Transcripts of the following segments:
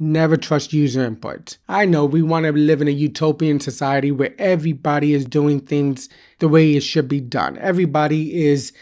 never trust user input. I know we want to live in a utopian society where everybody is doing things the way it should be done. Everybody is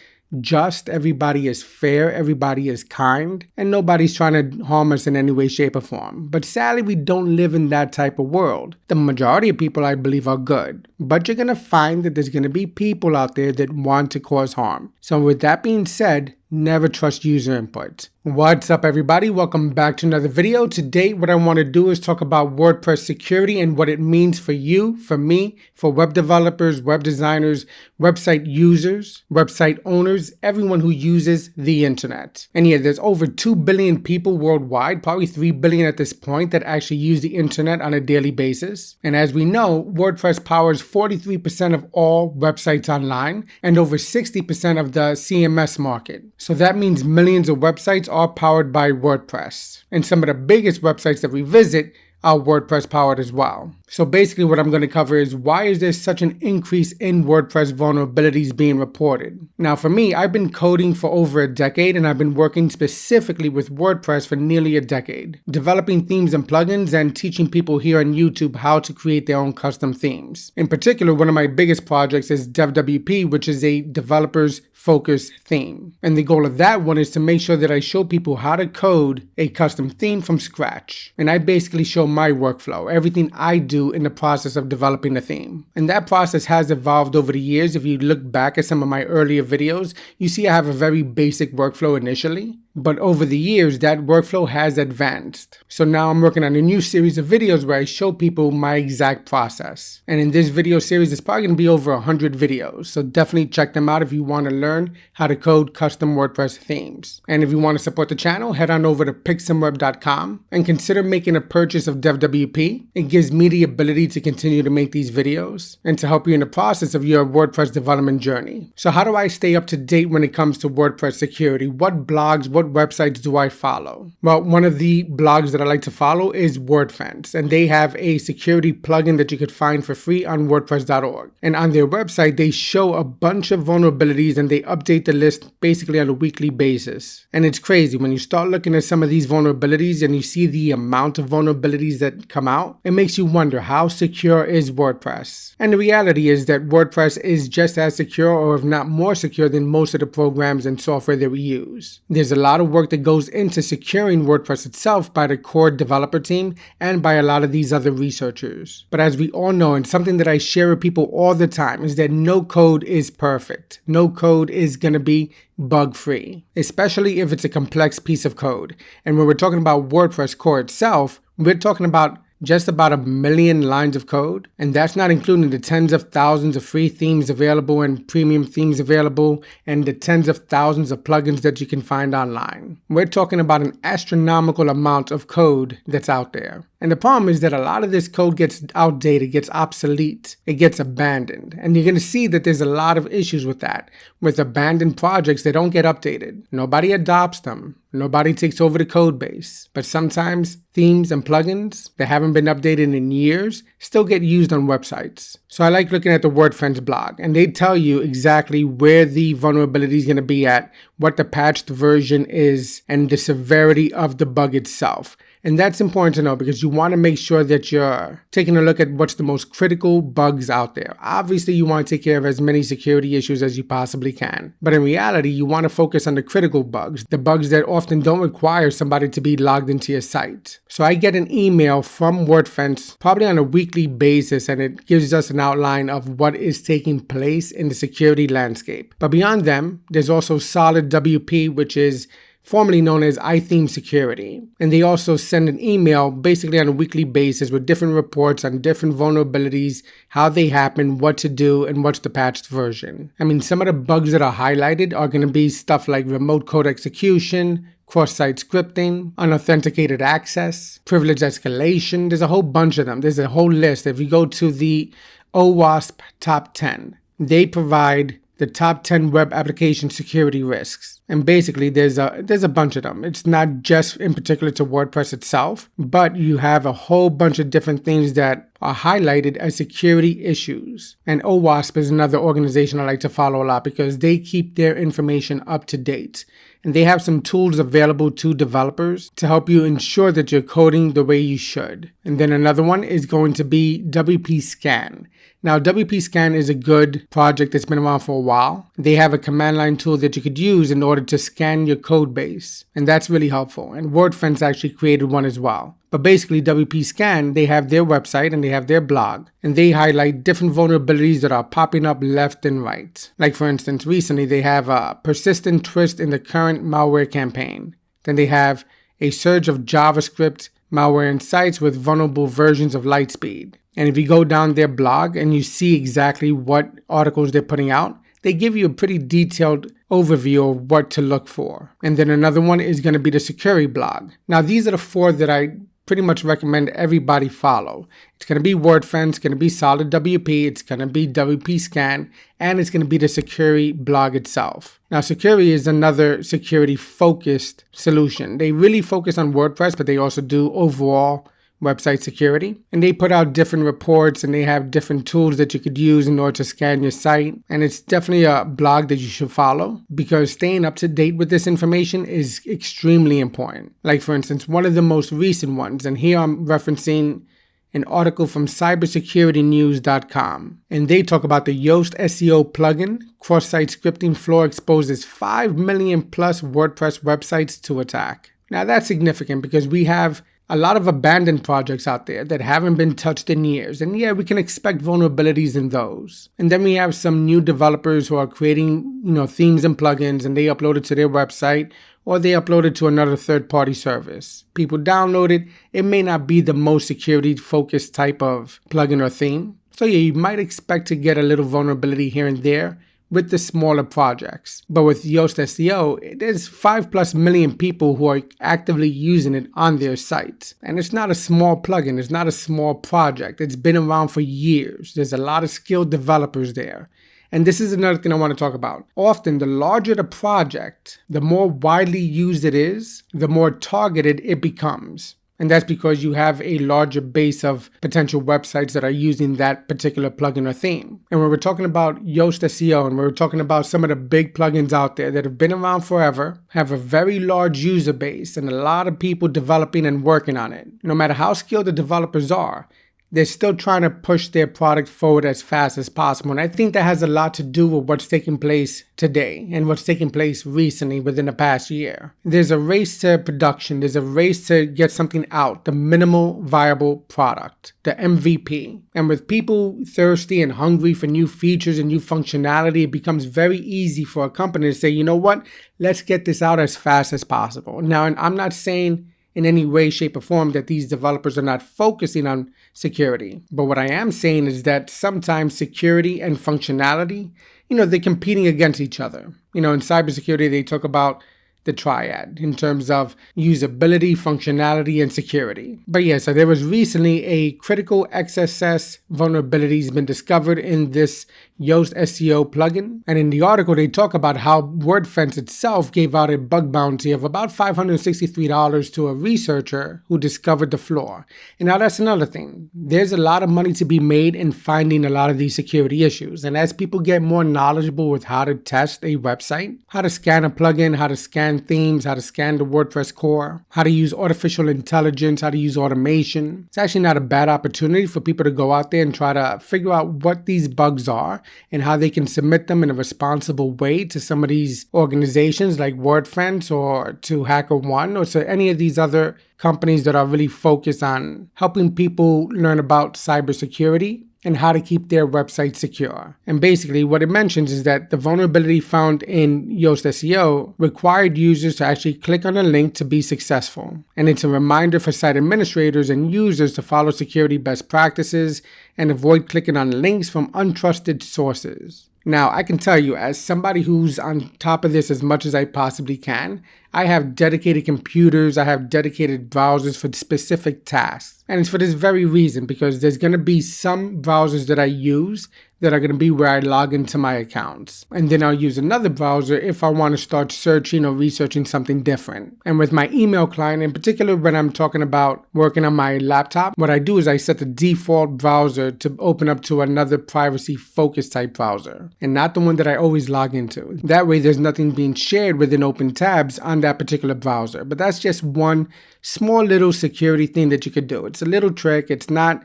just, everybody is fair, everybody is kind, and nobody's trying to harm us in any way, shape, or form. But sadly, we don't live in that type of world. The majority of people, I believe, are good. But you're going to find that there's going to be people out there that want to cause harm. So with that being said, never trust user input. What's up, everybody? Welcome back to another video. Today, what I want to do is talk about WordPress security and what it means for you, for me, for web developers, web designers, website users, website owners, everyone who uses the internet. And yeah, there's over 2 billion people worldwide, probably 3 billion at this point, that actually use the internet on a daily basis. And as we know, WordPress powers 43% of all websites online and over 60% of the CMS market. So that means millions of websites are powered by WordPress. And some of the biggest websites that we visit are WordPress powered as well. So basically what I'm going to cover is why is there such an increase in WordPress vulnerabilities being reported? Now for me, I've been coding for over a decade and I've been working specifically with WordPress for nearly a decade, developing themes and plugins and teaching people here on YouTube how to create their own custom themes. In particular, one of my biggest projects is DevWP, which is a developer's focused theme. And the goal of that one is to make sure that I show people how to code a custom theme from scratch. And I basically show my workflow, everything I do in the process of developing a theme. And that process has evolved over the years. If you look back at some of my earlier videos, you see I have a very basic workflow initially. But over the years, that workflow has advanced. So now I'm working on a new series of videos where I show people my exact process. And in this video series, it's probably going to be over 100 videos. So definitely check them out if you want to learn how to code custom WordPress themes. And if you want to support the channel, head on over to pixumweb.com and consider making a purchase of DevWP. It gives me the ability to continue to make these videos and to help you in the process of your WordPress development journey. So how do I stay up to date when it comes to WordPress security? What blogs, what websites do I follow? Well, one of the blogs that I like to follow is WordFence, and they have a security plugin that you could find for free on WordPress.org. And on their website, they show a bunch of vulnerabilities and they update the list basically on a weekly basis. And it's crazy when you start looking at some of these vulnerabilities and you see the amount of vulnerabilities that come out, it makes you wonder, how secure is WordPress? And the reality is that WordPress is just as secure, or if not more secure, than most of the programs and software that we use. There's a lot of work that goes into securing WordPress itself by the core developer team and by a lot of these other researchers. But as we all know, and something that I share with people all the time, is that no code is perfect. No code is going to be bug-free, especially if it's a complex piece of code. And when we're talking about WordPress core itself, we're talking about just about 1 million lines of code. And that's not including the tens of thousands of free themes available and premium themes available and the tens of thousands of plugins that you can find online. We're talking about an astronomical amount of code that's out there. And the problem is that a lot of this code gets outdated, gets obsolete, it gets abandoned. And you're going to see that there's a lot of issues with that. With abandoned projects, they don't get updated. Nobody adopts them. Nobody takes over the code base. But sometimes themes and plugins that haven't been updated in years still get used on websites. So I like looking at the WordFence blog, and they tell you exactly where the vulnerability is going to be at, what the patched version is, and the severity of the bug itself. And that's important to know because you want to make sure that you're taking a look at what's the most critical bugs out there. Obviously, you want to take care of as many security issues as you possibly can. But in reality, you want to focus on the critical bugs, the bugs that often don't require somebody to be logged into your site. So I get an email from WordFence probably on a weekly basis, and it gives us an outline of what is taking place in the security landscape. But beyond them, there's also Solid WP, which is formerly known as iTheme Security. And they also send an email basically on a weekly basis with different reports on different vulnerabilities, how they happen, what to do, and what's the patched version. I mean, some of the bugs that are highlighted are going to be stuff like remote code execution, cross-site scripting, unauthenticated access, privilege escalation. There's a whole bunch of them. There's a whole list. If you go to the OWASP Top 10, they provide the top 10 web application security risks. And basically there's a bunch of them. It's not just in particular to WordPress itself, but you have a whole bunch of different things that are highlighted as security issues. And OWASP is another organization I like to follow a lot because they keep their information up to date. And they have some tools available to developers to help you ensure that you're coding the way you should. And then another one is going to be WP Scan. Now, WP Scan is a good project that's been around for a while. They have a command line tool that you could use in order to scan your code base. And that's really helpful. And WordPress actually created one as well. But basically, WP Scan, they have their website and they have their blog. And they highlight different vulnerabilities that are popping up left and right. Like for instance, recently they have a persistent twist in the current malware campaign. Then they have a surge of JavaScript malware in sites with vulnerable versions of Lightspeed. And if you go down their blog and you see exactly what articles they're putting out, they give you a pretty detailed overview of what to look for. And then another one is going to be the security blog. Now, these are the four that I pretty much recommend everybody follow. It's going to be WordFence, it's going to be Solid WP, it's going to be WP Scan, and it's going to be the security blog itself. Now, security is another security-focused solution. They really focus on WordPress, but they also do overall website security. And they put out different reports and they have different tools that you could use in order to scan your site. And it's definitely a blog that you should follow because staying up to date with this information is extremely important. Like for instance, one of the most recent ones, and here I'm referencing an article from cybersecuritynews.com. And they talk about the Yoast SEO plugin. Cross-site scripting flaw exposes 5 million plus WordPress websites to attack. Now that's significant because we have a lot of abandoned projects out there that haven't been touched in years. And yeah, we can expect vulnerabilities in those. And then we have some new developers who are creating, themes and plugins, and they upload it to their website or they upload it to another third-party service. People download it. It may not be the most security-focused type of plugin or theme. So yeah, you might expect to get a little vulnerability here and there with the smaller projects. But with Yoast SEO, there's 5+ million people who are actively using it on their sites. And it's not a small plugin, it's not a small project. It's been around for years. There's a lot of skilled developers there. And this is another thing I want to talk about. Often, the larger the project, the more widely used it is, the more targeted it becomes. And that's because you have a larger base of potential websites that are using that particular plugin or theme. And when we're talking about Yoast SEO and we're talking about some of the big plugins out there that have been around forever, have a very large user base and a lot of people developing and working on it. No matter how skilled the developers are, they're still trying to push their product forward as fast as possible. And I think that has a lot to do with what's taking place today and what's taking place recently within the past year. There's a race to production. There's a race to get something out, the minimal viable product, the MVP. And with people thirsty and hungry for new features and new functionality, it becomes very easy for a company to say, you know what, let's get this out as fast as possible. Now, and I'm not saying in any way, shape, or form that these developers are not focusing on security. But what I am saying is that sometimes security and functionality, they're competing against each other. In cybersecurity, they talk about the triad in terms of usability, functionality, and security. But yeah, so there was recently a critical XSS vulnerability been discovered in this Yoast SEO plugin. And in the article, they talk about how WordFence itself gave out a bug bounty of about $563 to a researcher who discovered the flaw. And now that's another thing. There's a lot of money to be made in finding a lot of these security issues. And as people get more knowledgeable with how to test a website, how to scan a plugin, how to scan themes, how to scan the WordPress core, how to use artificial intelligence, how to use automation, it's actually not a bad opportunity for people to go out there and try to figure out what these bugs are and how they can submit them in a responsible way to some of these organizations like WordFence or to HackerOne or to any of these other companies that are really focused on helping people learn about cybersecurity and how to keep their website secure. And basically what it mentions is that the vulnerability found in Yoast SEO required users to actually click on a link to be successful. And it's a reminder for site administrators and users to follow security best practices and avoid clicking on links from untrusted sources. Now, I can tell you, as somebody who's on top of this as much as I possibly can, I have dedicated computers, I have dedicated browsers for specific tasks. And it's for this very reason, because there's going to be some browsers that I use that are going to be where I log into my accounts. And then I'll use another browser if I want to start searching or researching something different. And with my email client, in particular, when I'm talking about working on my laptop, what I do is I set the default browser to open up to another privacy focused type browser, and not the one that I always log into. That way there's nothing being shared within open tabs on that particular browser. But that's just one small little security thing that you could do. It's a little trick. It's not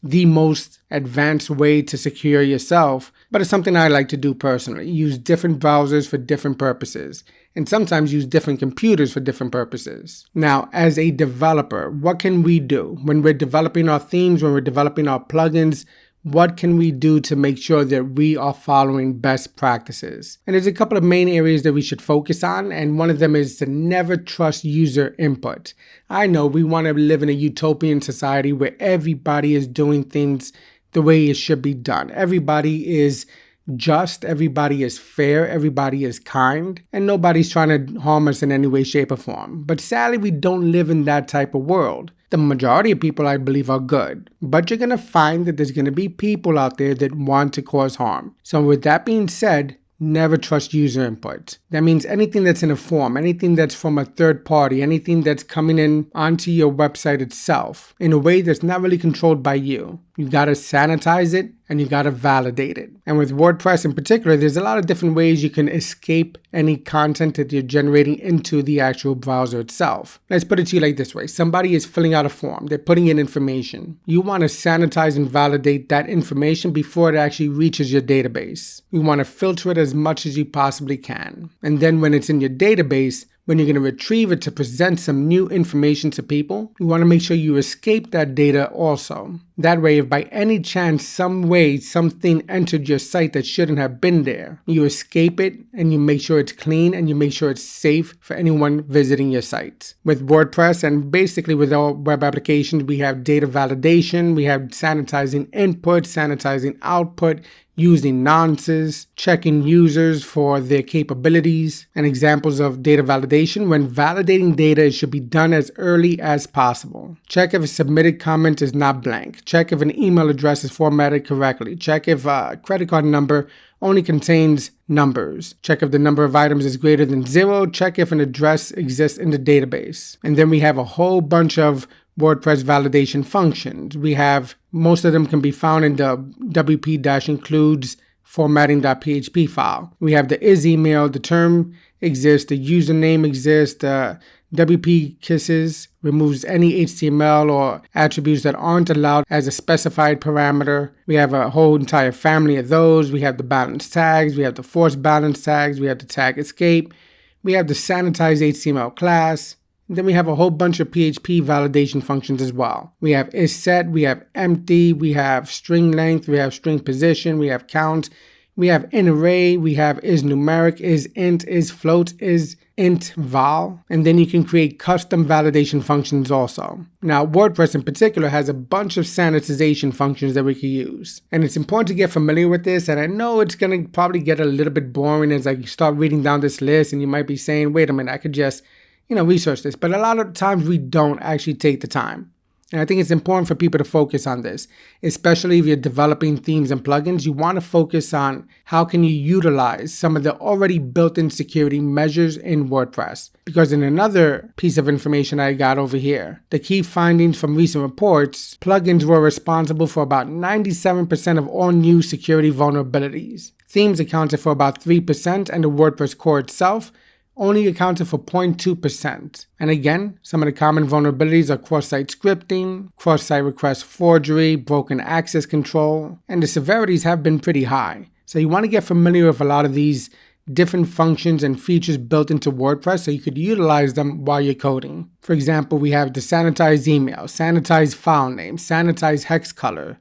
the most advanced way to secure yourself, but it's something I like to do personally. Use different browsers for different purposes, and sometimes use different computers for different purposes. Now, as a developer, what can we do when we're developing our themes, when we're developing our plugins? What can we do to make sure that we are following best practices? And there's a couple of main areas that we should focus on, and one of them is to never trust user input. I know we want to live in a utopian society where everybody is doing things the way it should be done. Everybody is just, everybody is fair, everybody is kind, and nobody's trying to harm us in any way, shape, or form. But sadly, we don't live in that type of world. The majority of people, I believe, are good, but you're going to find that there's going to be people out there that want to cause harm. So with that being said, never trust user input. That means anything that's in a form, anything that's from a third party, anything that's coming in onto your website itself in a way that's not really controlled by you. You got to sanitize it and you got to validate it. And with WordPress in particular, there's a lot of different ways you can escape any content that you're generating into the actual browser itself. Let's put it to you like this way. Somebody is filling out a form. They're putting in information. You want to sanitize and validate that information before it actually reaches your database. You want to filter it as much as you possibly can. And then when it's in your database, when you're going to retrieve it to present some new information to people, you want to make sure you escape that data also. That way, if by any chance, some way, something entered your site that shouldn't have been there, you escape it and you make sure it's clean and you make sure it's safe for anyone visiting your site. With WordPress and basically with all web applications, we have data validation, we have sanitizing input, sanitizing output, using nonces, checking users for their capabilities, and examples of data validation. When validating data, it should be done as early as possible. Check if a submitted comment is not blank. Check if an email address is formatted correctly. Check if a credit card number only contains numbers. Check if the number of items is greater than 0. Check if an address exists in the database. And then we have a whole bunch of WordPress validation functions. We have, most of them can be found in the wp-includes formatting.php file. We have the is email, the term exists, the username exists, the WP kisses removes any HTML or attributes that aren't allowed as a specified parameter. We have a whole entire family of those. We have the balance tags, we have the force balance tags, we have the tag escape, we have the sanitize HTML class. Then we have a whole bunch of PHP validation functions as well. We have isSet, we have empty, we have string length, we have string position, we have count, we have inArray, we have isNumeric, isInt, isFloat, isInt val, and then you can create custom validation functions also. Now, WordPress in particular has a bunch of sanitization functions that we can use. And it's important to get familiar with this, and I know it's going to probably get a little bit boring as I start reading down this list, and you might be saying, wait a minute, I could just research this, but a lot of times we don't actually take the time. And I think it's important for people to focus on this, especially if you're developing themes and plugins. You want to focus on how can you utilize some of the already built-in security measures in WordPress. Because in another piece of information I got over here, the key findings from recent reports, plugins were responsible for about 97% of all new security vulnerabilities. Themes accounted for about 3%, and the WordPress core itself only accounted for 0.2%. And again, some of the common vulnerabilities are cross-site scripting, cross-site request forgery, broken access control, and the severities have been pretty high. So you want to get familiar with a lot of these different functions and features built into WordPress so you could utilize them while you're coding. For example, we have the sanitize email, sanitize file name, sanitize hex color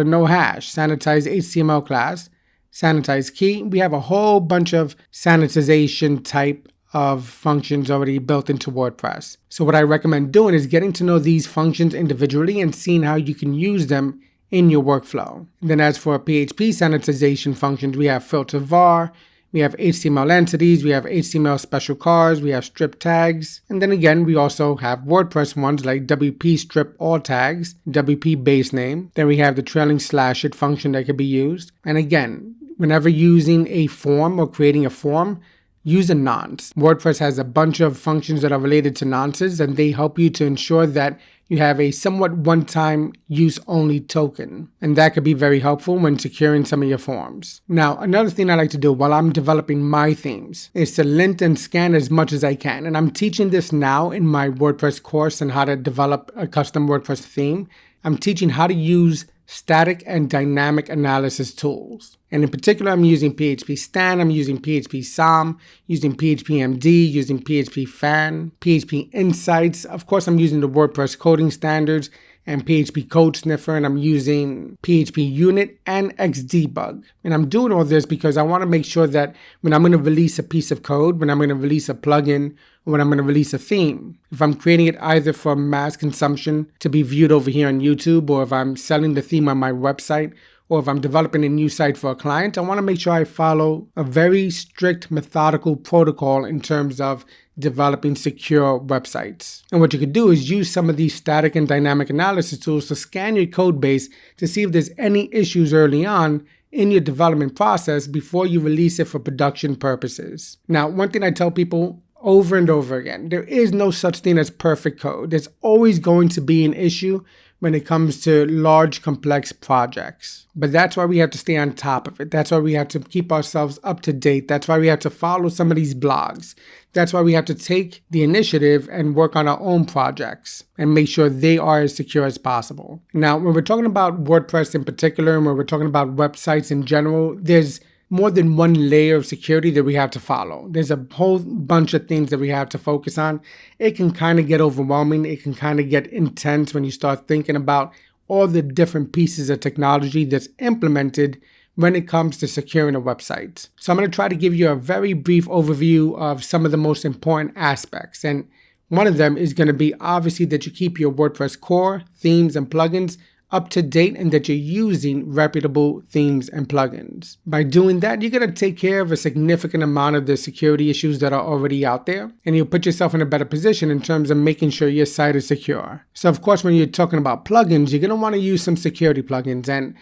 no hash, sanitize HTML class, sanitize key. We have a whole bunch of sanitization type of functions already built into WordPress. So what I recommend doing is getting to know these functions individually and seeing how you can use them in your workflow. And then as for PHP sanitization functions, we have filter var, We have HTML entities, we have HTML special cars, we have strip tags, and then again, we also have WordPress ones like WP strip all tags, WP base name. Then we have the trailing slash it function that could be used. And again, whenever using a form or creating a form, use a nonce. WordPress has a bunch of functions that are related to nonces, and they help you to ensure that you have a somewhat one-time use only token. And that could be very helpful when securing some of your forms. Now, another thing I like to do while I'm developing my themes is to lint and scan as much as I can. And I'm teaching this now in my WordPress course on how to develop a custom WordPress theme. I'm teaching how to use static and dynamic analysis tools. And in particular, I'm using PHP Stan, I'm using PHP SOM, using PHP MD, using PHP Fan, PHP Insights. Of course, I'm using the WordPress coding standards and PHP Code Sniffer, and I'm using PHP Unit and Xdebug. And I'm doing all this because I want to make sure that when I'm going to release a piece of code, when I'm going to release a plugin, or when I'm going to release a theme, if I'm creating it either for mass consumption to be viewed over here on YouTube, or if I'm selling the theme on my website, or if I'm developing a new site for a client, I want to make sure I follow a very strict methodical protocol in terms of developing secure websites. And what you could do is use some of these static and dynamic analysis tools to scan your code base to see if there's any issues early on in your development process before you release it for production purposes. Now, one thing I tell people over and over again, there is no such thing as perfect code. There's always going to be an issue when it comes to large, complex projects. But that's why we have to stay on top of it. That's why we have to keep ourselves up to date. That's why we have to follow some of these blogs. That's why we have to take the initiative and work on our own projects and make sure they are as secure as possible. Now, when we're talking about WordPress in particular, and when we're talking about websites in general, there's more than one layer of security that we have to follow. There's a whole bunch of things that we have to focus on. It can kind of get overwhelming. It can kind of get intense when you start thinking about all the different pieces of technology that's implemented when it comes to securing a website. So I'm going to try to give you a very brief overview of some of the most important aspects. And one of them is going to be obviously that you keep your WordPress core, themes, and plugins up to date, and that you're using reputable themes and plugins. By doing that, you're going to take care of a significant amount of the security issues that are already out there, and you'll put yourself in a better position in terms of making sure your site is secure. So of course, when you're talking about plugins, you're going to want to use some security plugins. And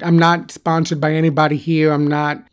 I'm not sponsored by anybody here. I'm not,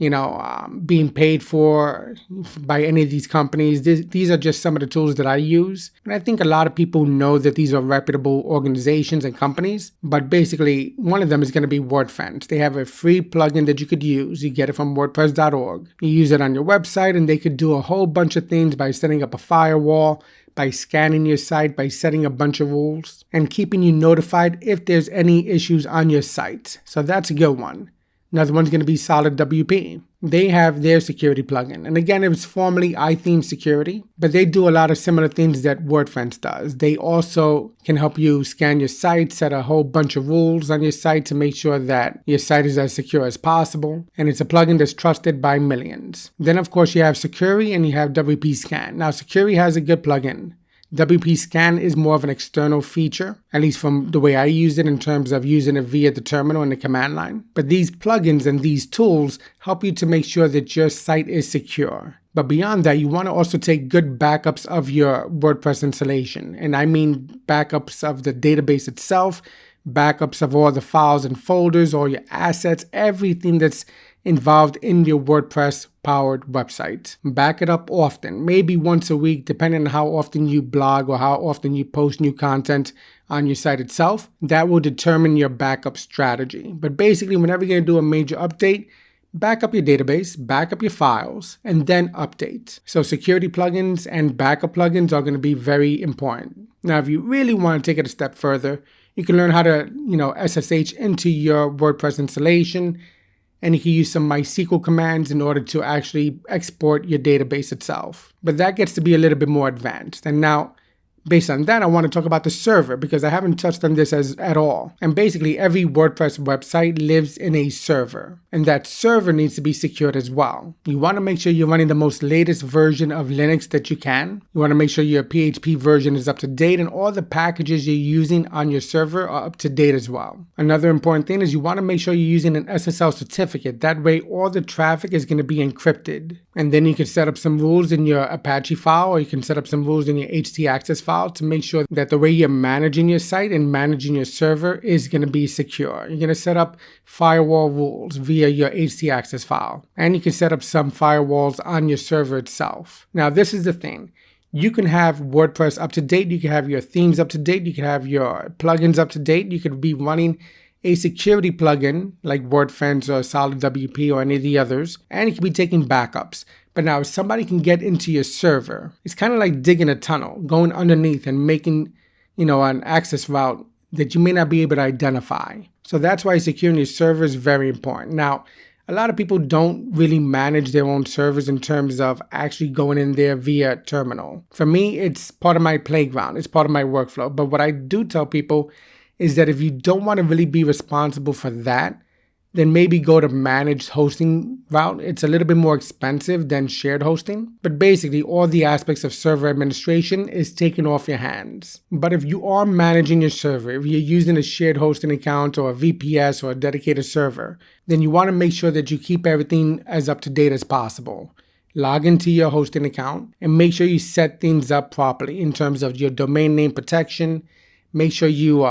being paid for by any of these companies. These are just some of the tools that I use. And I think a lot of people know that these are reputable organizations and companies. But basically, one of them is going to be WordFence. They have a free plugin that you could use. You get it from WordPress.org. You use it on your website, and they could do a whole bunch of things by setting up a firewall, by scanning your site, by setting a bunch of rules, and keeping you notified if there's any issues on your site. So that's a good one. Another one's going to be Solid WP. They have their security plugin. And again, it was formerly iTheme Security, but they do a lot of similar things that WordFence does. They also can help you scan your site, set a whole bunch of rules on your site to make sure that your site is as secure as possible. And it's a plugin that's trusted by millions. Then, of course, you have Securi and you have WP Scan. Now, Securi has a good plugin. WP Scan is more of an external feature, at least from the way I use it in terms of using it via the terminal and the command line. But these plugins and these tools help you to make sure that your site is secure. But beyond that, you want to also take good backups of your WordPress installation. And I mean backups of the database itself, backups of all the files and folders, all your assets, everything that's involved in your WordPress powered website. Back it up often, maybe once a week, depending on how often you blog or how often you post new content on your site itself. That will determine your backup strategy. But basically, whenever you're going to do a major update, back up your database, back up your files, and then update. So security plugins and backup plugins are going to be very important. Now, if you really want to take it a step further, you can learn how to, SSH into your WordPress installation, and you can use some MySQL commands in order to actually export your database itself. But that gets to be a little bit more advanced. And now, Based on that, I want to talk about the server because I haven't touched on this at all. And basically, every WordPress website lives in a server, and that server needs to be secured as well. You want to make sure you're running the most latest version of Linux that you can. You want to make sure your PHP version is up to date and all the packages you're using on your server are up to date as well. Another important thing is you want to make sure you're using an SSL certificate. That way, all the traffic is going to be encrypted. And then you can set up some rules in your Apache file, or you can set up some rules in your htaccess file to make sure that the way you're managing your site and managing your server is going to be secure. You're going to set up firewall rules via your htaccess file, and you can set up some firewalls on your server itself. Now, this is the thing. You can have WordPress up to date. You can have your themes up to date. You can have your plugins up to date. You could be running a security plugin like WordFence or Solid WP or any of the others, and you can be taking backups. But now if somebody can get into your server, it's kind of like digging a tunnel, going underneath and making, an access route that you may not be able to identify. So that's why securing your server is very important. Now, a lot of people don't really manage their own servers in terms of actually going in there via terminal. For me, it's part of my playground. It's part of my workflow. But what I do tell people is that if you don't want to really be responsible for that, then maybe go to managed hosting route. It's a little bit more expensive than shared hosting, but basically all the aspects of server administration is taken off your hands. But if you are managing your server, if you're using a shared hosting account or a VPS or a dedicated server, then you want to make sure that you keep everything as up to date as possible. Log into your hosting account and make sure you set things up properly in terms of your domain name protection. Make sure you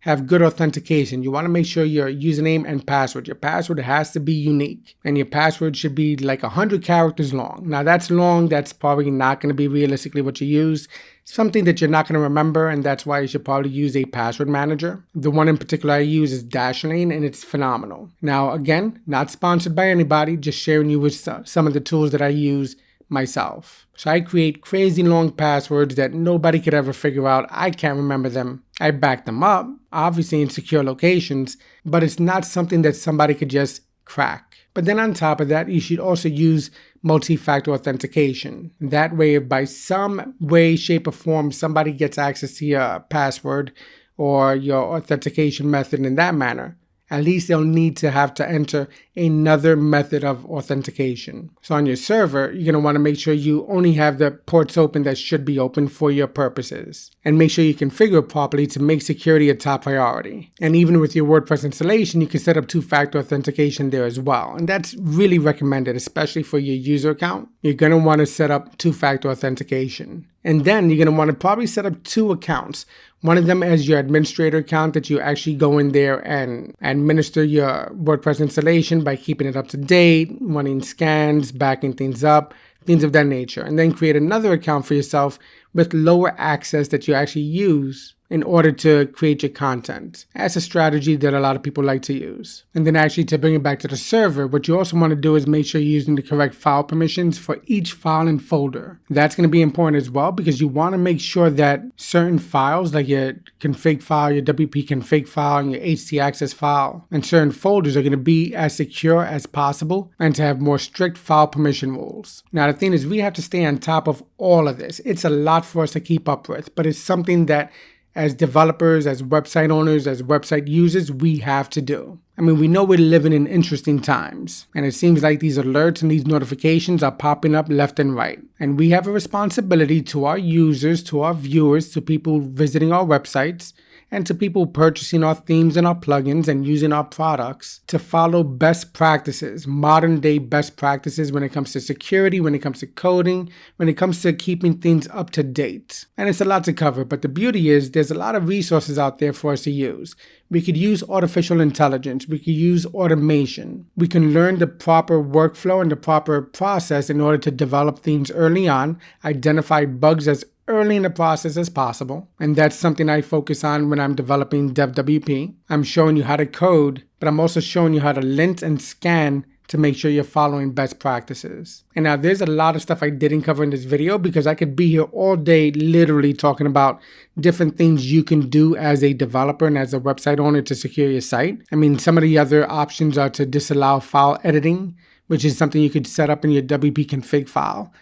have good authentication. You want to make sure your username and password. Your password has to be unique, and your password should be like 100 characters long. Now that's long. That's probably not going to be realistically what you use. Something that you're not going to remember, and that's why you should probably use a password manager. The one in particular I use is Dashlane, and it's phenomenal. Now again, not sponsored by anybody, just sharing you with some of the tools that I use myself. So I create crazy long passwords that nobody could ever figure out. I can't remember them. I back them up, obviously in secure locations, but it's not something that somebody could just crack. But then on top of that, you should also use multi-factor authentication. That way, if by some way, shape, or form somebody gets access to your password or your authentication method in that manner, at least they'll need to have to enter another method of authentication. So on your server, you're going to want to make sure you only have the ports open that should be open for your purposes. And make sure you configure it properly to make security a top priority. And even with your WordPress installation, you can set up two-factor authentication there as well. And that's really recommended, especially for your user account. You're going to want to set up two-factor authentication. And then you're going to want to probably set up two accounts. One of them as your administrator account that you actually go in there and administer your WordPress installation by keeping it up to date, running scans, backing things up, things of that nature. And then create another account for yourself with lower access that you actually use in order to create your content. That's a strategy that a lot of people like to use. And then actually to bring it back to the server, what you also want to do is make sure you're using the correct file permissions for each file and folder. That's going to be important as well because you want to make sure that certain files like your config file, your WP config file, and your htaccess file, and certain folders are going to be as secure as possible and to have more strict file permission rules. Now the thing is, we have to stay on top of all of this. It's a lot for us to keep up with, but it's something that as developers, as website owners, as website users, we have to do. I mean, we know we're living in interesting times, and it seems like these alerts and these notifications are popping up left and right. And we have a responsibility to our users, to our viewers, to people visiting our websites, and to people purchasing our themes and our plugins and using our products to follow best practices, modern day best practices when it comes to security, when it comes to coding, when it comes to keeping things up to date. And it's a lot to cover, but the beauty is there's a lot of resources out there for us to use. We could use artificial intelligence. We could use automation. We can learn the proper workflow and the proper process in order to develop things early on, identify bugs as early in the process as possible. And that's something I focus on when I'm developing DevWP. I'm showing you how to code, but I'm also showing you how to lint and scan to make sure you're following best practices. And now there's a lot of stuff I didn't cover in this video because I could be here all day literally talking about different things you can do as a developer and as a website owner to secure your site. I mean, some of the other options are to disallow file editing, which is something you could set up in your WP config file.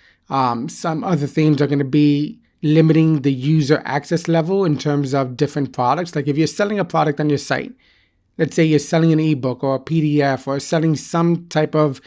Some other things are going to be limiting the user access level in terms of different products. Like if you're selling a product on your site, let's say you're selling an ebook or a PDF or selling some type of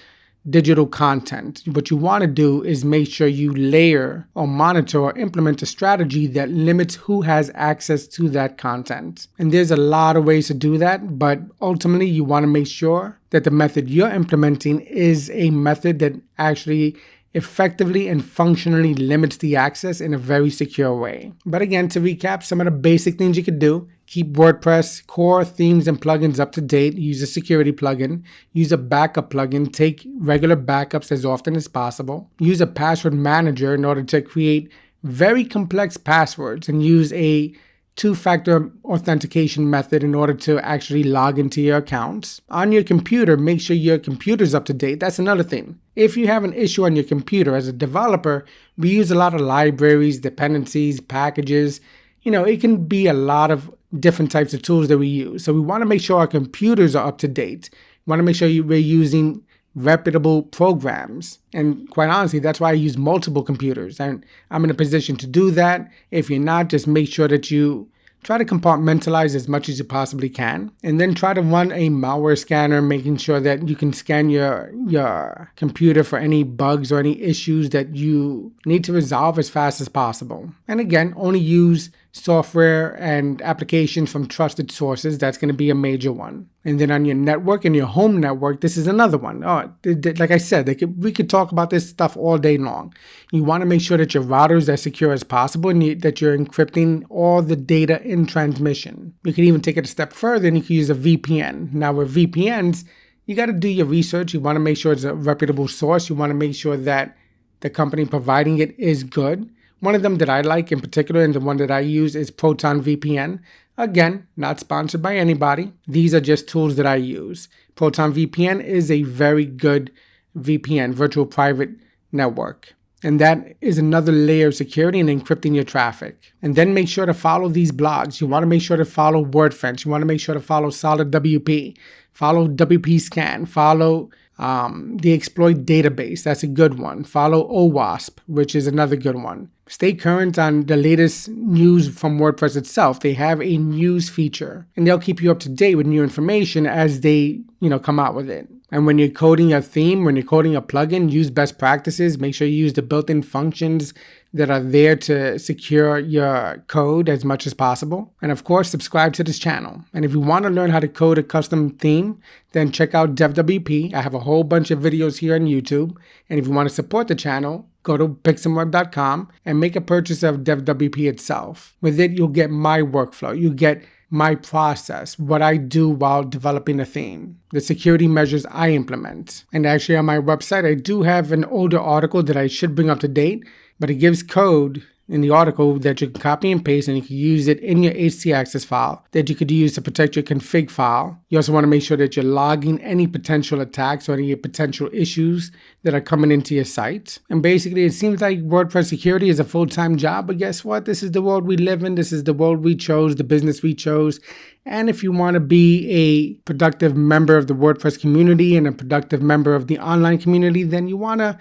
digital content, what you want to do is make sure you layer or monitor or implement a strategy that limits who has access to that content. And there's a lot of ways to do that, but ultimately you want to make sure that the method you're implementing is a method that actually effectively and functionally limits the access in a very secure way. But again, to recap, some of the basic things you could do: keep WordPress core themes and plugins up to date. Use a security plugin. Use a backup plugin. Take regular backups as often as possible. Use a password manager in order to create very complex passwords, and use a two-factor authentication method in order to actually log into your accounts. On your computer, make sure your computer's up to date. That's another thing. If you have an issue on your computer, as a developer, we use a lot of libraries, dependencies, packages. It can be a lot of different types of tools that we use. So we want to make sure our computers are up to date. We want to make sure we're using reputable programs. And quite honestly, that's why I use multiple computers. And I'm in a position to do that. If you're not, just make sure that you try to compartmentalize as much as you possibly can. And then try to run a malware scanner, making sure that you can scan your computer for any bugs or any issues that you need to resolve as fast as possible. And again, only use software and applications from trusted sources. That's going to be a major one. And then on your network and your home network, this is another one. Like I said, we could talk about this stuff all day long. You want to make sure that your router is as secure as possible, and that you're encrypting all the data in transmission. You can even take it a step further, and you can use a VPN. Now with VPNs, you got to do your research. You want to make sure it's a reputable source. You want to make sure that the company providing it is good. One of them that I like in particular, and the one that I use, is Proton VPN. Again, not sponsored by anybody. These are just tools that I use. Proton VPN is a very good VPN, virtual private network. And that is another layer of security and encrypting your traffic. And then make sure to follow these blogs. You want to make sure to follow WordPress. You want to make sure to follow Solid WP. Follow WP Scan. Follow the Exploit Database. That's a good one. Follow OWASP, which is another good one. Stay current on the latest news from WordPress itself. They have a news feature, and they'll keep you up to date with new information as they, come out with it. And when you're coding a theme, when you're coding a plugin, use best practices. Make sure you use the built-in functions that are there to secure your code as much as possible. And of course, subscribe to this channel. And if you want to learn how to code a custom theme, then check out DevWP. I have a whole bunch of videos here on YouTube. And if you want to support the channel, go to pixumweb.com and make a purchase of DevWP itself. With it, you'll get my workflow. You get my process, what I do while developing a theme, the security measures I implement. And actually on my website, I do have an older article that I should bring up to date, but it gives code in the article that you can copy and paste, and you can use it in your htaccess file that you could use to protect your config file. You also want to make sure that you're logging any potential attacks or any potential issues that are coming into your site. And basically, it seems like WordPress security is a full-time job, but guess what? This is the world we live in. This is the world we chose, the business we chose. And if you want to be a productive member of the WordPress community and a productive member of the online community, then you want to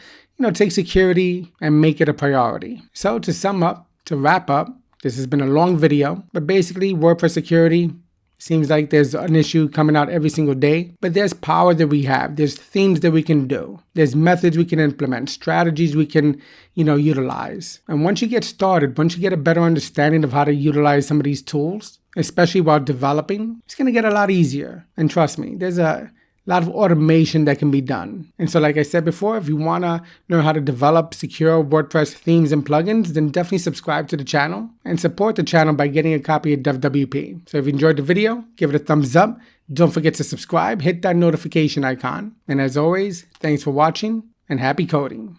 take security and make it a priority. So to sum up, to wrap up, this has been a long video, but basically WordPress security seems like there's an issue coming out every single day, but there's power that we have. There's things that we can do. There's methods we can implement, strategies we can, utilize. And once you get started, once you get a better understanding of how to utilize some of these tools, especially while developing, it's going to get a lot easier. And trust me, there's a lot of automation that can be done. And so like I said before, if you want to learn how to develop secure WordPress themes and plugins, then definitely subscribe to the channel and support the channel by getting a copy of DevWP. So if you enjoyed the video, give it a thumbs up. Don't forget to subscribe, hit that notification icon. And as always, thanks for watching and happy coding.